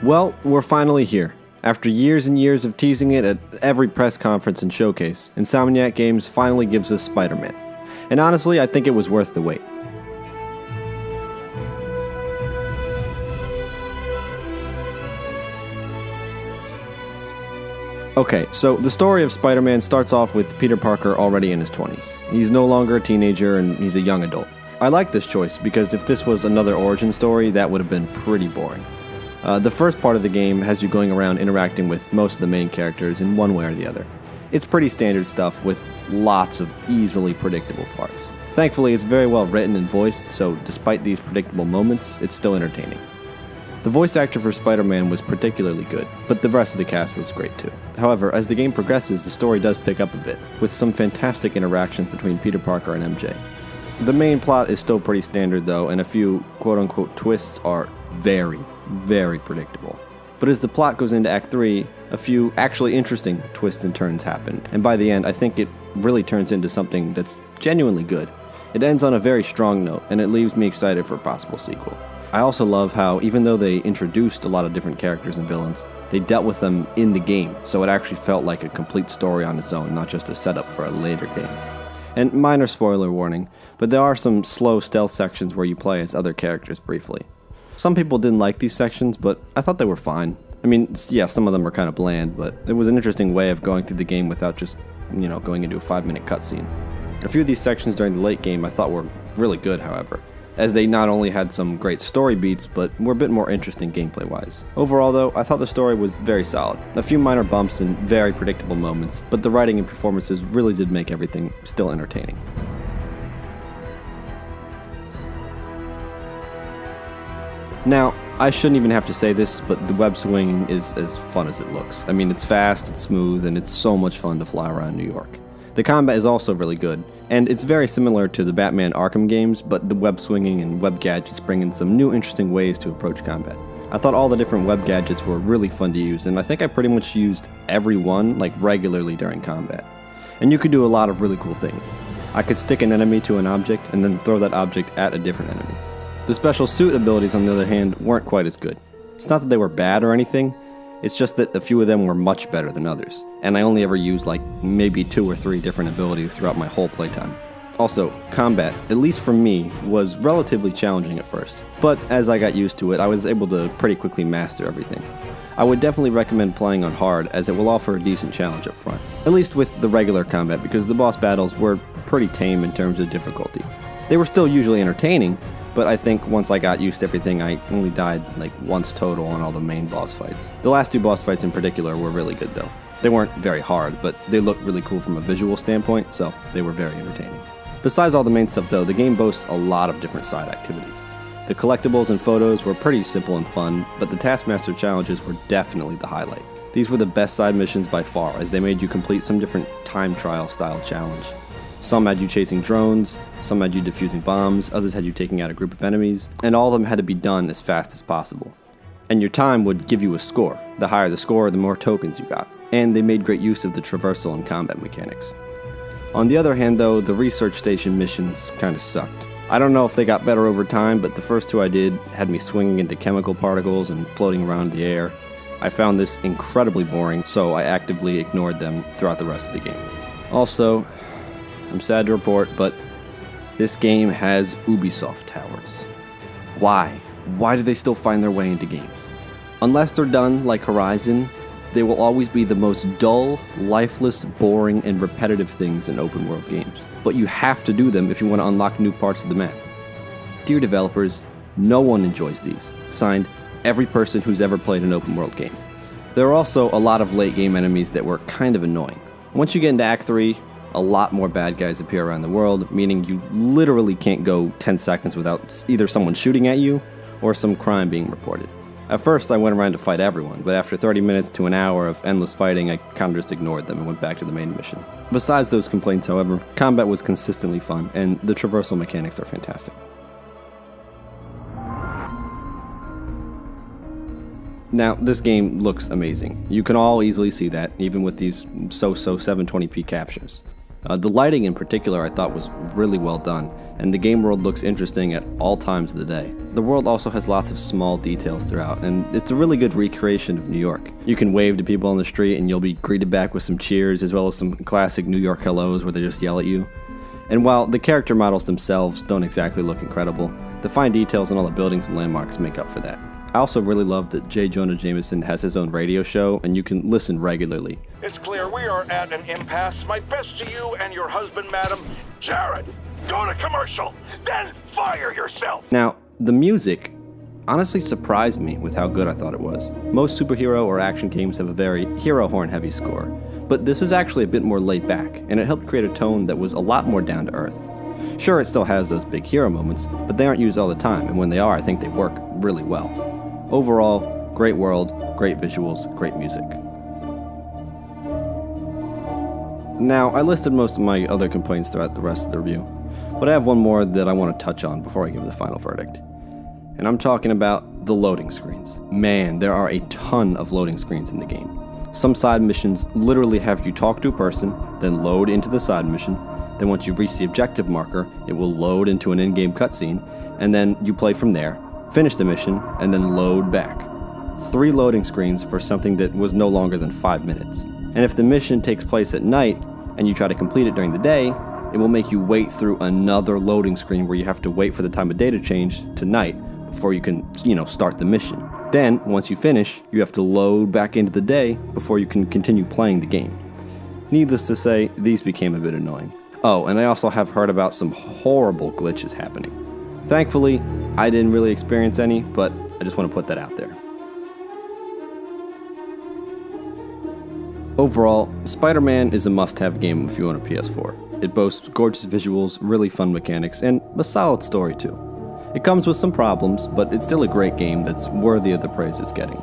Well, we're finally here. After years and years of teasing it at every press conference and showcase, Insomniac Games finally gives us Spider-Man. And honestly, I think it was worth the wait. Okay, so the story of Spider-Man starts off with Peter Parker already in his 20s. He's no longer a teenager and he's a young adult. I like this choice because if this was another origin story, that would have been pretty boring. The first part of the game has you going around interacting with most of the main characters in one way or the other. It's pretty standard stuff with lots of easily predictable parts. Thankfully, it's very well written and voiced, so despite these predictable moments, it's still entertaining. The voice actor for Spider-Man was particularly good, but the rest of the cast was great too. However, as the game progresses, the story does pick up a bit, with some fantastic interactions between Peter Parker and MJ. The main plot is still pretty standard though, and a few quote-unquote twists are very predictable. But as the plot goes into Act 3, a few actually interesting twists and turns happen, and by the end, I think it really turns into something that's genuinely good. It ends on a very strong note, and it leaves me excited for a possible sequel. I also love how, even though they introduced a lot of different characters and villains, they dealt with them in the game, so it actually felt like a complete story on its own, not just a setup for a later game. And minor spoiler warning, but there are some slow stealth sections where you play as other characters briefly. Some people didn't like these sections, but I thought they were fine. I mean, yeah, some of them were kind of bland, but it was an interesting way of going through the game without just, going into a 5-minute cutscene. A few of these sections during the late game I thought were really good, however, as they not only had some great story beats, but were a bit more interesting gameplay-wise. Overall though, I thought the story was very solid. A few minor bumps and very predictable moments, but the writing and performances really did make everything still entertaining. Now, I shouldn't even have to say this, but the web swinging is as fun as it looks. I mean, it's fast, it's smooth, and it's so much fun to fly around New York. The combat is also really good, and it's very similar to the Batman Arkham games, but the web swinging and web gadgets bring in some new interesting ways to approach combat. I thought all the different web gadgets were really fun to use, and I think I pretty much used every one regularly during combat. And you could do a lot of really cool things. I could stick an enemy to an object and then throw that object at a different enemy. The special suit abilities, on the other hand, weren't quite as good. It's not that they were bad or anything, it's just that a few of them were much better than others, and I only ever used maybe 2 or 3 different abilities throughout my whole playtime. Also, combat, at least for me, was relatively challenging at first, but as I got used to it, I was able to pretty quickly master everything. I would definitely recommend playing on hard, as it will offer a decent challenge up front, at least with the regular combat, because the boss battles were pretty tame in terms of difficulty. They were still usually entertaining, but I think once I got used to everything, I only died once total on all the main boss fights. The last 2 boss fights in particular were really good though. They weren't very hard, but they looked really cool from a visual standpoint, so they were very entertaining. Besides all the main stuff though, the game boasts a lot of different side activities. The collectibles and photos were pretty simple and fun, but the Taskmaster challenges were definitely the highlight. These were the best side missions by far, as they made you complete some different time trial style challenge. Some had you chasing drones, some had you defusing bombs, others had you taking out a group of enemies, and all of them had to be done as fast as possible. And your time would give you a score. The higher the score, the more tokens you got. And they made great use of the traversal and combat mechanics. On the other hand though, the research station missions kinda sucked. I don't know if they got better over time, but the first 2 I did had me swinging into chemical particles and floating around the air. I found this incredibly boring, so I actively ignored them throughout the rest of the game. Also, I'm sad to report, but this game has Ubisoft towers. Why? Why do they still find their way into games? Unless they're done like Horizon, they will always be the most dull, lifeless, boring, and repetitive things in open world games. But you have to do them if you want to unlock new parts of the map. Dear developers, no one enjoys these. Signed, every person who's ever played an open world game. There are also a lot of late game enemies that were kind of annoying. Once you get into Act 3, a lot more bad guys appear around the world, meaning you literally can't go 10 seconds without either someone shooting at you or some crime being reported. At first I went around to fight everyone, but after 30 minutes to an hour of endless fighting, I kinda just ignored them and went back to the main mission. Besides those complaints, however, combat was consistently fun, and the traversal mechanics are fantastic. Now, this game looks amazing. You can all easily see that, even with these so-so 720p captures. The lighting in particular I thought was really well done, and the game world looks interesting at all times of the day. The world also has lots of small details throughout, and it's a really good recreation of New York. You can wave to people on the street and you'll be greeted back with some cheers, as well as some classic New York hellos where they just yell at you. And while the character models themselves don't exactly look incredible, the fine details on all the buildings and landmarks make up for that. I also really love that J. Jonah Jameson has his own radio show, and you can listen regularly. It's clear we are at an impasse. My best to you and your husband, madam. Jared, go to commercial, then fire yourself! Now, the music honestly surprised me with how good I thought it was. Most superhero or action games have a very hero horn heavy score, but this was actually a bit more laid back, and it helped create a tone that was a lot more down to earth. Sure, it still has those big hero moments, but they aren't used all the time, and when they are, I think they work really well. Overall, great world, great visuals, great music. Now, I listed most of my other complaints throughout the rest of the review, but I have one more that I want to touch on before I give the final verdict. And I'm talking about the loading screens. Man, there are a ton of loading screens in the game. Some side missions literally have you talk to a person, then load into the side mission, then once you reach the objective marker, it will load into an in-game cutscene, and then you play from there, finish the mission, and then load back. 3 loading screens for something that was no longer than 5 minutes. And if the mission takes place at night, and you try to complete it during the day, it will make you wait through another loading screen where you have to wait for the time of day to change to night before you can, start the mission. Then, once you finish, you have to load back into the day before you can continue playing the game. Needless to say, these became a bit annoying. Oh, and I also have heard about some horrible glitches happening. Thankfully, I didn't really experience any, but I just want to put that out there. Overall, Spider-Man is a must-have game if you own a PS4. It boasts gorgeous visuals, really fun mechanics, and a solid story too. It comes with some problems, but it's still a great game that's worthy of the praise it's getting.